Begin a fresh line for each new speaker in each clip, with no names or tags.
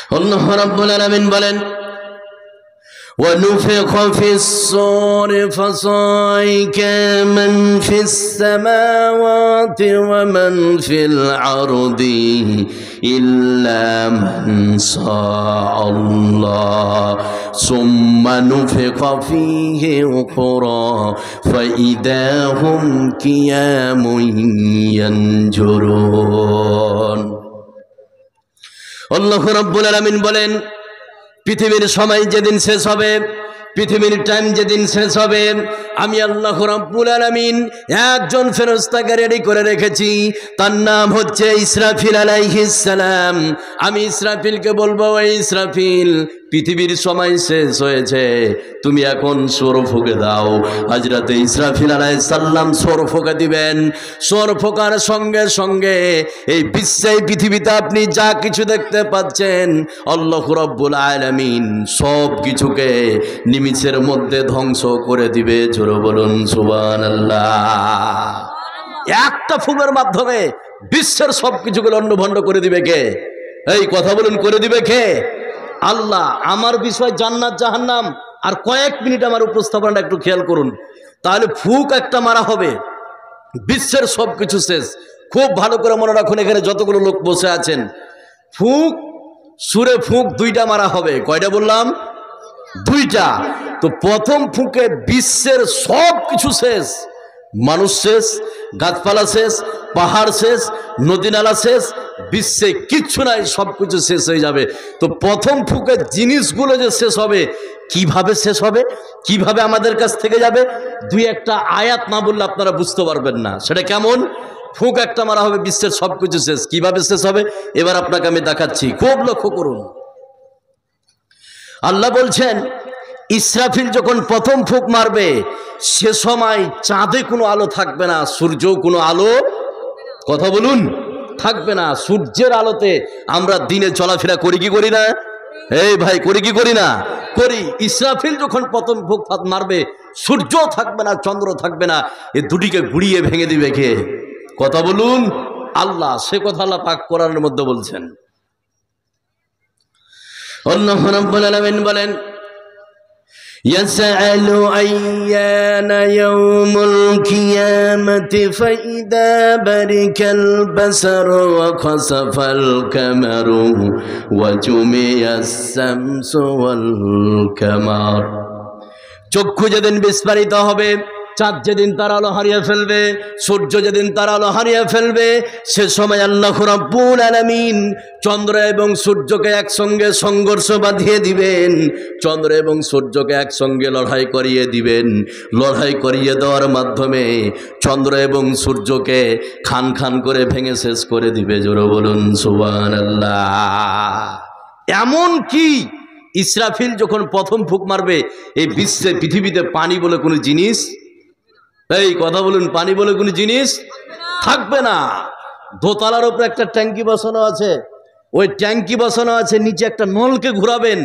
আল্লাহ রাব্বুল আলামিন বলেন ونفخ في الصور فصعق من في السماوات ومن في الأرض إلا من شاء الله ثم نفخ فيه أخرى فإذا هم قيام ينظرون الله رب العالمين বলেন পৃথিবীর সময় যেদিন শেষ হবে, পৃথিবীর টাইম যেদিন শেষ হবে, আমি আল্লাহ রাব্বুল আলামিন একজন ফেরেশতাকে রেডি করে রেখেছি, তার নাম হচ্ছে ইসরাফিল আলাইহিস সালাম। আমি ইসরাফিলকে বলবো, ওই ইসরাফিল, পৃথিবীর সময় শেষ হয়েছে, তুমি এখন সূর ফুঁকে দাও। হযরত ইসরাফিল আলাইহিস সালাম সূর ফুঁকে দিবেন। সূর ফোঁকার সঙ্গে সঙ্গে এই বিশ্বে, পৃথিবীতে আপনি যা কিছু দেখতে পাচ্ছেন, আল্লাহ রাব্বুল আলামিন সব কিছুকে নিমিষের মধ্যে ধ্বংস করে দিবে। জোরে বলুন সুবহানাল্লাহ। একটা ফুঁকের মাধ্যমে বিশ্বের সব কিছুকে লণ্ডভণ্ড করে দিবে কে? এই কথা বলুন, করে দিবে কে? আল্লাহ। আমার বিষয় জান্নাত জাহান্নাম, আর কয়েক মিনিট আমার উপস্থাপনাটা একটু খেয়াল করুন। তাহলে ফুঁক একটা মারা হবে, বিশ্বের সব কিছু শেষ। খুব ভালো করে মনে রাখুন, এখানে যতগুলো লোক বসে আছেন, ফুঁক, সুরে ফুঁক দুইটা মারা হবে। কয়টা বললাম? দুইটা। তো প্রথম ফুঁকে বিশ্বের সব কিছু শেষ, মানুষ শেষ, গাছপালা শেষ, পাহাড় শেষ, নদী নালা শেষ, বিশ্বে কিচ্ছু নাই, সব কিছু শেষ হয়ে যাবে। তো প্রথম ফুঁকে জিনিসগুলো যে শেষ হবে, কিভাবে শেষ হবে, কিভাবে আমাদের কাছ থেকে যাবে, দুই একটা আয়াত না বললে আপনারা বুঝতে পারবেন না। সেটা কেমন? ফুঁক একটা মারা হবে, বিশ্বের সব কিছু শেষ, কিভাবে শেষ হবে এবার আপনাকে আমি দেখাচ্ছি, খুব লক্ষ্য করুন। আল্লাহ বলছেন, ইসরাফিল যখন প্রথম ফুঁক মারবে, সে সময় চাঁদে কোনো আলো থাকবে না, সূর্যও কোনো আলো, কথা বলুন, থাকবে না। সূর্যের আলোতে আমরা দিনে চলাফেরা করি কি করি না? এই ভাই, করি কি করি না? করি। ইসরাফিল যখন প্রথম ফুঁক মারবে, সূর্যও থাকবে না, চন্দ্র থাকবে না, এ দুটিকে গুড়িয়ে ভেঙে দিবে কে? কথা বলুন, আল্লাহ। সে কথা আল্লাহ পাক কোরআনের মধ্যে বলছেন। আল্লাহ রাব্বুল আলামিন বলেন, يسأل أيان يوم القيامة فإذا برق البصر وخسف القمر وجمع الشمس والقمر। চক্ষু যেদিন বিস্ফারিত হবে, চাঁদ যেদিন তার আলো হারিয়ে ফেলবে, সূর্য যেদিন তার আলো হারিয়ে ফেলবে, সে সময় আল্লাহ রাব্বুল আলামিন চন্দ্র এবং সূর্যকে একসঙ্গে সংঘর্ষ বাঁধিয়ে দিবেন, চন্দ্র এবং সূর্যকে একসঙ্গে লড়াই করিয়ে দিবেন। লড়াই করিয়ে দেওয়ার মাধ্যমে চন্দ্র এবং সূর্যকে খান খান করে ভেঙে শেষ করে দিবে। জোরে বলুন সুবহানাল্লাহ। এমন কি ইসরাফিল যখন প্রথম ফুঁক মারবে, এই বিশ্বে, পৃথিবীতে পানি বলে কোনো জিনিস, এই কথা বলুন, পানি বলে কোনো জিনিস থাকবে না। দোতলার উপরে একটা ট্যাঙ্কি বসানো আছে, ওই ট্যাঙ্কি বসানো আছে, নিচে একটা নলকে ঘোরাবেন,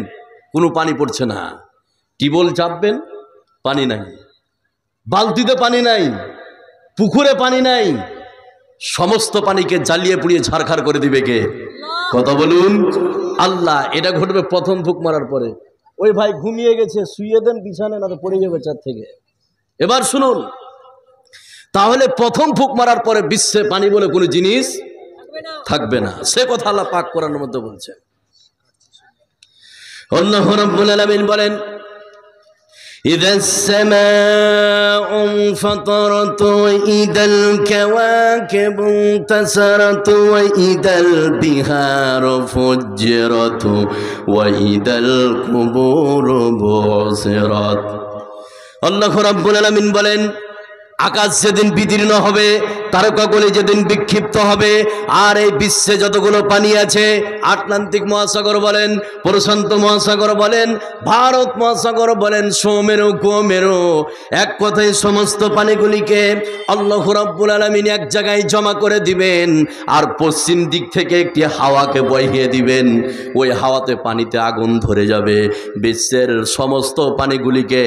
কোনো পানি পড়ছে না। টিউবওয়েল চাপবেন, পানি নাই, বালতিতে পানি নাই, পুকুরে পানি নাই, সমস্ত পানিকে জ্বালিয়ে পুড়িয়ে ঝাড়খাড় করে দিবে কে? কথা বলুন আল্লাহ। এটা ঘটবে প্রথম ফুঁক মারার পরে। ওই ভাই ঘুমিয়ে গেছে, শুয়ে দেন বিছানে, না তো পড়ে যাবে চার থেকে। এবার শুনুন, তাহলে প্রথম ফুঁক মারার পরে বিশ্বে পানি বলে কোনো জিনিস থাকবে না। সে কথা আল্লাহ পাক কোরআনের মধ্যে বলছেন। আল্লাহ রাব্বুল আলামিন বলেন, إذا السماء انفطرت وإذا الكواكب انتثرت وإذا البحار فجرت وإذا القبور بعثرت। আল্লাহ রাব্বুল আলামিন বলেন, আকাশ যেদিন বিদীর্ণ হবে, তারকাগুলি যেদিন বিক্ষিপ্ত হবে, আর এই বিশ্বে যতগুলো পানি আছে, আটলান্টিক মহাসাগর বলেন, প্রশান্ত মহাসাগর বলেন, ভারত মহাসাগর বলেন, সৌমেরু কুমেরু, এক কথায় সমস্ত পানিগুলিকে আল্লাহ রাব্বুল আলামিন এক জায়গায় জমা করে দিবেন, আর পশ্চিম দিক থেকে একটি হাওয়াকে বহিয়ে দিবেন। ওই হাওয়াতে পানিতে আগুন ধরে যাবে, বিশ্বের সমস্ত পানিগুলিকে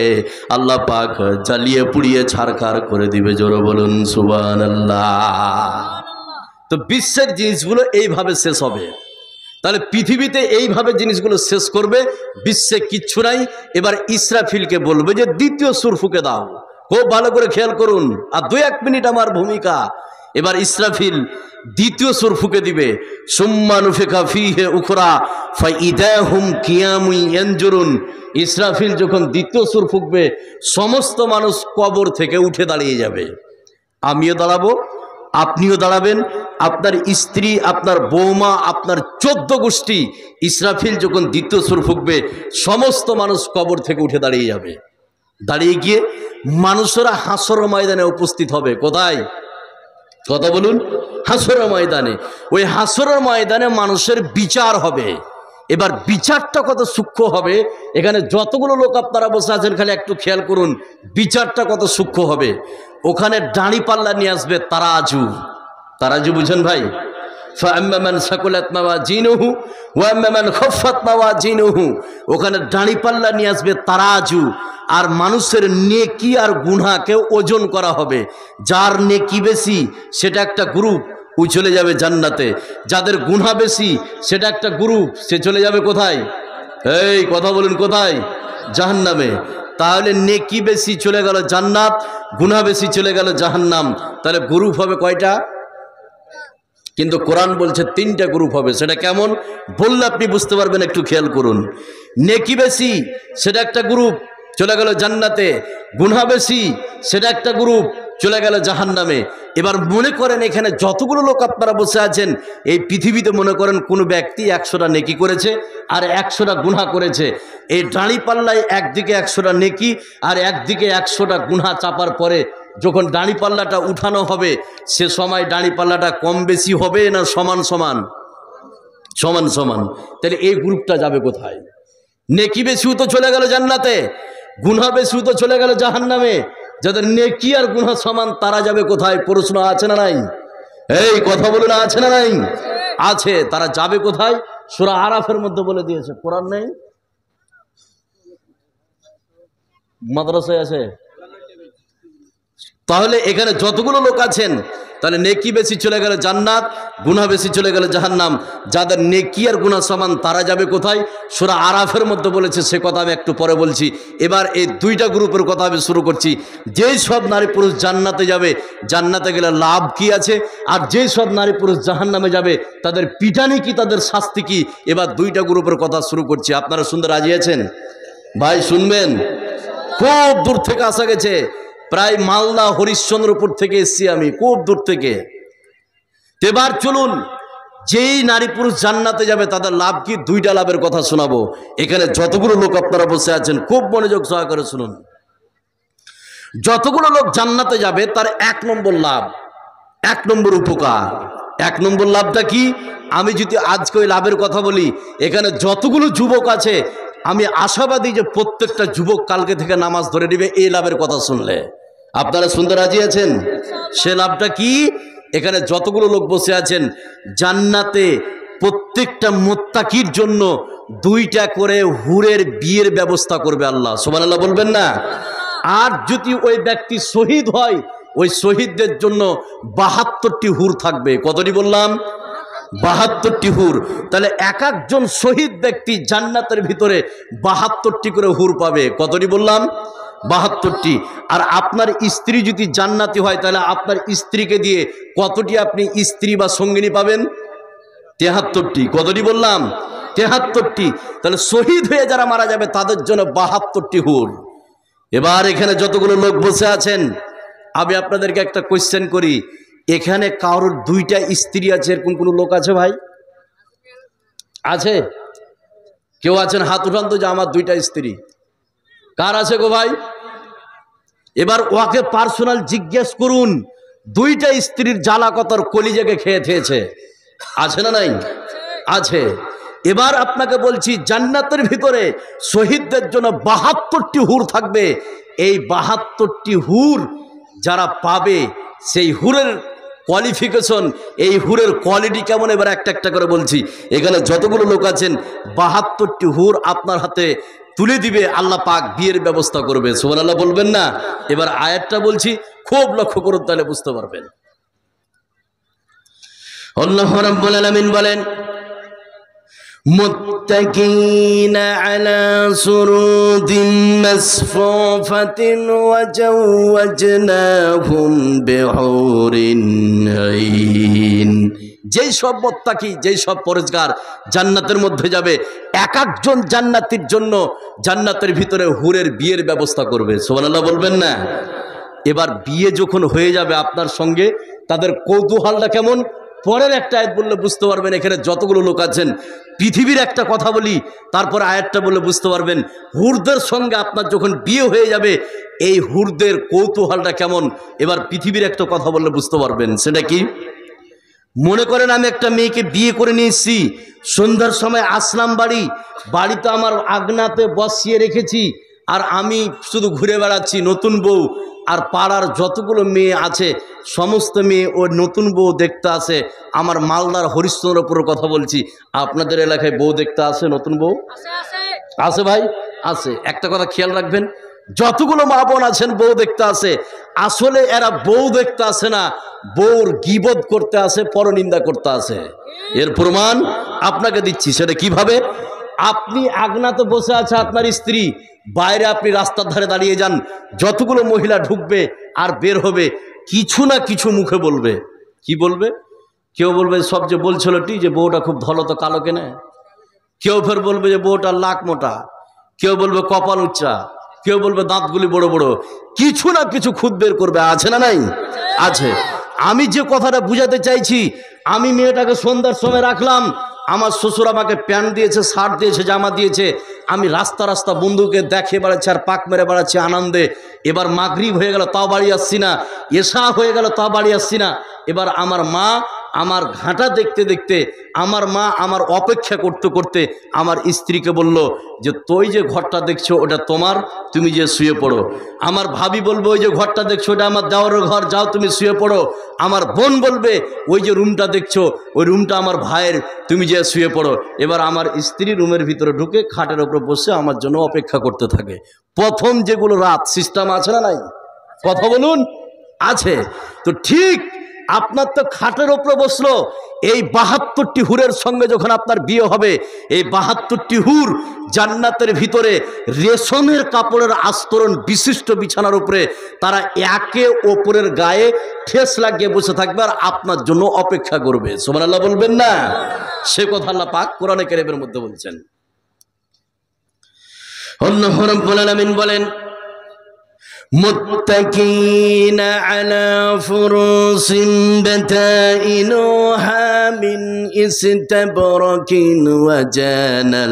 আল্লাহ পাক জ্বালিয়ে পুড়িয়ে ছারখার করে দিবে। জোরে বলুন সুবহানাল্লাহ। তো বিশ্বের জিনিসগুলো এইভাবে শেষ হবে। তাহলে পৃথিবীতে এইভাবে জিনিসগুলো শেষ করবে, বিশ্বে কিচ্ছু নাই। এবার ইসরাফিলকে বলবে যে দ্বিতীয় সুর ফুঁকে দাও। খুব ভালো করে খেয়াল করুন, আর 2-1 মিনিট আমার ভূমিকা। এবার ইসরাফিল দ্বিতীয় সুর ফুঁকে দিবে, সুম্মা নুফিখা ফীহি উখরা ফাইদাহুম কিয়ামুন ইয়ানজুরুন। ইসরাফিল যখন দ্বিতীয় সুর ফুঁকবে, সমস্ত মানুষ কবর থেকে উঠে দাঁড়িয়ে যাবে। আমিও দাঁড়াবো, আপনিও দাঁড়াবেন, আপনার স্ত্রী, আপনার বৌমা, আপনার 14 গোষ্ঠী। ইসরাফিল যখন দ্বিতীয় সুর ফুঁকবে, সমস্ত মানুষ কবর থেকে উঠে দাঁড়িয়ে যাবে। দাঁড়িয়ে গিয়ে মানুষেরা হাসর ময়দানে উপস্থিত হবে। কোথায়? কথা বলুন। হাসর ময়দানে। ওই হাসর ময়দানে মানুষের বিচার হবে। এবার বিচারটা কত সূক্ষ্ম হবে, এখানে যতগুলো লোক আপনারা বসে আছেন খালি একটু খেয়াল করুন, বিচারটা কত সূক্ষ্ম হবে। ওখানে দাঁড়ি পাল্লা নিয়ে আসবে তারাজু। তারাজু বুঝেন ভাই? ফাআম্মা মান সাকুলাত মাওয়াজিনুহু ওয়া আম্মা মান খাফফাত মাওয়াজিনুহু। ওখানে দাঁড়ি পাল্লা নিয়ে আসবে তারাজু, আর মানুষের নেকি আর গুনাহকে ওজন করা হবে। যার নেকি বেশি সেটা একটা গ্রুপ, ও চলে যাবে জান্নাতে। যাদের গুনাহ বেশি সেটা একটা গ্রুপ, সে চলে যাবে কোথায়? এই কথা বলুন, কোথায়? জাহান্নামে। তাহলে নেকি বেশি চলে গেল জান্নাত, গুনাহ বেশি চলে গেল জাহান্নাম। তাহলে গ্রুপ হবে কয়টা? কিন্তু কোরআন বলছে 3টা গ্রুপ হবে। সেটা কেমন বললে আপনি বুঝতে পারবেন, একটু খেয়াল করুন। নেকি বেশি সেটা একটা গ্রুপ, চলে গেল জান্নাতে। গুনাহ বেশি সেটা একটা গ্রুপ, চলে গেল জাহান্নামে। এবার মনে করেন এখানে যতগুলো লোক আপনারা বসে আছেন, এই পৃথিবীতে মনে করেন কোনো ব্যক্তি 100টা নেকি করেছে আর 100টা গুনাহ করেছে। এই দাঁড়ি পাল্লায় একদিকে 100টা নেকি আর একদিকে 100টা গুনাহ চাপার পরে যখন দাঁড়ি পাল্লাটা উঠানো হবে, সে সময় দাঁড়ি পাল্লাটা কম বেশি হবে না সমান সমান? সমান সমান। তাহলে এই গ্রুপটা যাবে কোথায়? নেকি বেশিও তো চলে গেল জান্নাতে, গুনাহ বেশিও তো চলে গেল জাহান্নামে। যাদের নেকি আর গুনাহ সমান তারা যাবে কোথায়? প্রশ্ন আছে না নাই? এই কথা বলুন, আছে না নাই? আছে। তারা যাবে কোথায়? সূরা আরাফের মধ্যে বলে দিয়েছে। কোরআন নেই, মাদ্রাসায় আছে। তাহলে এখানে যতগুলো লোক আছেন, তাহলে নেকি বেশি চলে গেল জান্নাত, গুনাহ বেশি চলে গেল জাহান্নাম। যাদের নেকি আর গুনাহ সমান তারা যাবে কোথায়? সূরা আরাফের মধ্যে বলেছে, সে কথা আমি একটু পরে বলছি। এবার এই 2টা গ্রুপের কথা আমি শুরু করছি। যেই সব নারী পুরুষ জান্নাতে যাবে, জান্নাতে গেলে লাভ কি আছে? আর যেই সব নারী পুরুষ জাহান্নামে যাবে, তাদের পিটানি কি, তাদের শাস্তি কি? এবার 2টা গ্রুপের কথা শুরু করছি। আপনারা শুনতে রাজি আছেন? ভাই শুনবেন? খুব দূর থেকে আসা গেছে, প্রায় মালদা হরিশ্চন্দ্রপুর থেকে এসছি আমি, খুব দূর থেকে। এবার চলুন, যেই নারী পুরুষ জান্নাতে যাবে তাদের লাভ কি, 2টা লাভের কথা শোনাবো। এখানে যতগুলো লোক আপনারা বসে আছেন খুব মনোযোগ সহকারে শুনুন। যতগুলো লোক জান্নাতে যাবে তার 1 নম্বর লাভ, 1 নম্বর উপকার। 1 নম্বর লাভটা কি? আমি যদি আজকে ওই লাভের কথা বলি, এখানে যতগুলো যুবক আছে আমি আশাবাদী যে প্রত্যেকটা যুবক কালকে থেকে নামাজ ধরে নেবে এই লাভের কথা শুনলে। আপনারা শুনতে রাজি আছেন? সে লাভটা কি? এখানে যতগুলো লোক বসে আছেন, জান্নাতে প্রত্যেকটা মুত্তাকির জন্য 2টা করে হুরের বিয়ের ব্যবস্থা করবে আল্লাহ। সুবহানাল্লাহ বলবেন না? আর যদি ওই ব্যক্তি শহীদ হয়, ওই শহীদদের জন্য 72টি হুর থাকবে। কতটি বললাম? 72টি হুর। তাহলে এক একজন শহীদ ব্যক্তি জান্নাতের ভিতরে 72টি করে হুর পাবে। কতটি বললাম? 72টি। আর আপনার স্ত্রী যদি জান্নাতি হয়, তাহলে আপনার স্ত্রীকে দিয়ে কতটি আপনি স্ত্রী বা সঙ্গিনী পাবেন? 73টি। কতটি বললাম? 73টি। তাহলে শহীদ হয়ে যারা মারা যাবে তাদের জন্য 72টি হুর। এবার এখানে যতগুলো লোক বসে আছেন, আমি আপনাদেরকে একটা কোয়েশ্চেন করি, এখানে কারোর 2টা স্ত্রী আছে এরকম কোনো লোক আছে ভাই? আছে? কেউ আছেন? হাত উঠান তো যে আমার 2টা স্ত্রী। কার আছে গো ভাই? এবার ওকে পার্সোনাল জিজ্ঞেস করুন, 2টা স্ত্রীর জ্বালা কতর কলিজাকে খেয়ে থেয়েছে। আছে না নাই? আছে। এবার আপনাকে বলছি, জান্নাতের ভিতরে শহীদদের জন্য 72টি হুর থাকবে। এই 72টি হুর যারা পাবে, সেই হুরের কোয়ালিফিকেশন, এই হুরের কোয়ালিটি কেমন, এবার একটা একটা করে বলছি। এখানে যতগুলো লোক আছেন 72টি হুর আপনার হাতে তুলে দিবে আল্লাহ পাক, বিয়ের ব্যবস্থা করবে। সুবহানাল্লাহ বলবেন না? এবার আয়াতটা বলছি, খুব লক্ষ্য করুন, তাহলে বুঝতে পারবেন। আল্লাহ রাব্বুল আলামিন বলেন, মুত্তাকিনা আলা সুরুদিন মাসফুফাতিন ওয়া জাওয়াজনাহুম বিহুরিন আইন। যেই সব মুত্তাকি, যেই সব পরেজগার জান্নাতের মধ্যে যাবে, এক একজন জান্নাতীর জন্য জান্নাতের ভিতরে হুরের বিয়ের ব্যবস্থা করবে। সুবহানাল্লাহ বলবেন না? এবার বিয়ে যখন হয়ে যাবে আপনার সঙ্গে, তাদের কৌতূহলটা কেমন পরের একটা আয়াত বললে বুঝতে পারবেন। এখানে যতগুলো লোক আছেন, পৃথিবীর একটা কথা বলি, তারপর আয়াতটা বললে বুঝতে পারবেন হুরদের সঙ্গে আপনার যখন বিয়ে হয়ে যাবে এই হুরদের কৌতূহলটা কেমন। এবার পৃথিবীর একটা কথা বললে বুঝতে পারবেন। সেটা কি? মনে করেন আমি একটা মেয়েকে বিয়ে করে নিয়ে এসেছি, সন্ধ্যার সময় আসলাম বাড়িতে আমার আগনাতে বসিয়ে রেখেছি, আর আমি শুধু ঘুরে বেড়াচ্ছি নতুন বউ, আর পাড়ার যতগুলো মেয়ে আছে সমস্ত মেয়ে ওই নতুন বউ দেখতে আসে। আমার মালদার হরিশ্চন্দ্রপুরের কথা বলছি, আপনাদের এলাকায় বউ দেখতে আসে নতুন বউ? আছে ভাই, আছে। একটা কথা খেয়াল রাখবেন, যতগুলো মা বোন আছেন বউ দেখতে আসে, আসলে এরা বউ দেখতে আসে না, বউর গীবত করতে আসে, পরনিন্দা করতে আসে। এর প্রমাণ আপনাকে দিচ্ছি। সেটা কিভাবে? আপনি আগনাতে বসে আছে আপনার স্ত্রী, বাইরে আপনি রাস্তার ধারে দাঁড়িয়ে যান, যতগুলো মহিলা ঢুকবে আর বের হবে কিছু না কিছু মুখে বলবে। কি বলবে? কেউ বলবে সব যে বলছিল যে বউটা খুব ধলো তো কালো কেনে, কেউ ফের বলবে যে বউটার লাক মোটা, কেউ বলবে কপাল উচ্চা, কেউ বলবে দাঁতগুলি বড় বড়, কিছু না কিছু খুদ বের করবে। আছে না নাই? আছে। আমি যে কথাটা বুঝাতে চাইছি, আমি মেয়েটাকে সন্ধ্যার সময় রাখলাম, আমার শ্বশুর আমাকে প্যান্ট দিয়েছে, শার্ট দিয়েছে, জামা দিয়েছে, আমি রাস্তা রাস্তা বন্ধুকে দেখে বেড়াচ্ছি আর পাক মেরে বেড়াচ্ছি আনন্দে। এবার মাগরিব হয়ে গেল তাও বাড়ি আসছি না, এশা হয়ে গেল তাও বাড়ি আসছি না। এবার আমার মা আমার ঘাঁটা দেখতে দেখতে, আমার মা আমার অপেক্ষা করতে করতে আমার স্ত্রীকে বলল যে তুই যে ঘরটা দেখছো ওটা তোমার, তুমি যে শুয়ে পড়ো। আমার ভাবি বলবে ওই যে ঘরটা দেখছো ওটা আমার দেওয়ারের ঘর, যাও তুমি শুয়ে পড়ো। আমার বোন বলবে ওই যে রুমটা দেখছো ওই রুমটা আমার ভাইয়ের, তুমি যে শুয়ে পড়ো। এবার আমার স্ত্রী রুমের ভিতরে ঢুকে খাটের ওপরে বসে আমার জন্য অপেক্ষা করতে থাকে। প্রথম যেগুলো রাত সিস্টেম আছে না নাই? কথা বলুন। আছে তো? ঠিক আপনার তো খাটের ওপরে বসলো, এই ৭২টি হুরের সঙ্গে যখন আপনার বিয়ে হবে, এই ৭২টি হুর জান্নাতের ভিতরে রেশমের কাপড়ের আস্তরণ বিশিষ্ট বিছানার উপরে তারা একে অপরের গায়ে ঠেস লাগিয়ে বসে থাকবে আর আপনার জন্য অপেক্ষা করবে। সুবহানাল্লাহ বলবেন না? সে কথা আল্লাহ পাক কোরআনে কারীমের মধ্যে বলছেন। আল্লাহ রাব্বুল আলামিন বলেন متكئين على فروش بطائنها من استبرق وجنى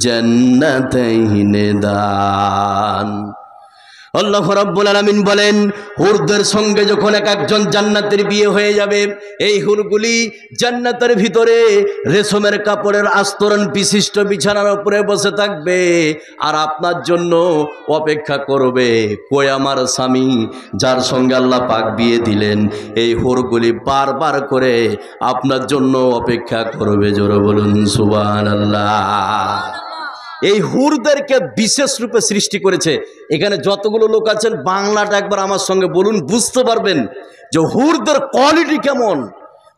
الجنتين دان। আল্লাহ রাব্বুল আলামিন বলেন হুরদের সঙ্গে যখন এক একজন জান্নাতের বিয়ে হয়ে যাবে, এই হুরগুলি জান্নাতের ভিতরে রেশমের কাপড়ের আস্তরণ বিশিষ্ট বিছানার উপরে বসে থাকবে আর আপনার জন্য অপেক্ষা করবে। কই আমার স্বামী যার সঙ্গে আল্লাহ পাক বিয়ে দিলেন, এই হুরগুলি বারবার করে আপনার জন্য অপেক্ষা করবে। জোরে বলুন সুবহানাল্লাহ। এই হুরদেরকে বিশেষ রূপে সৃষ্টি করেছে। এখানে যতগুলো লোক আছেন বাংলাটা একবার আমার সঙ্গে বলুন, বুঝতে পারবেন যে হুরদের কোয়ালিটি কেমন।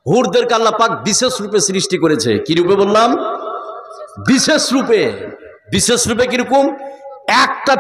হুরদেরকে আল্লাহ পাক বিশেষ রূপে সৃষ্টি করেছে। কি রূপে বললাম? বিশেষ রূপে। বিশেষ রূপে কিরকম? একটা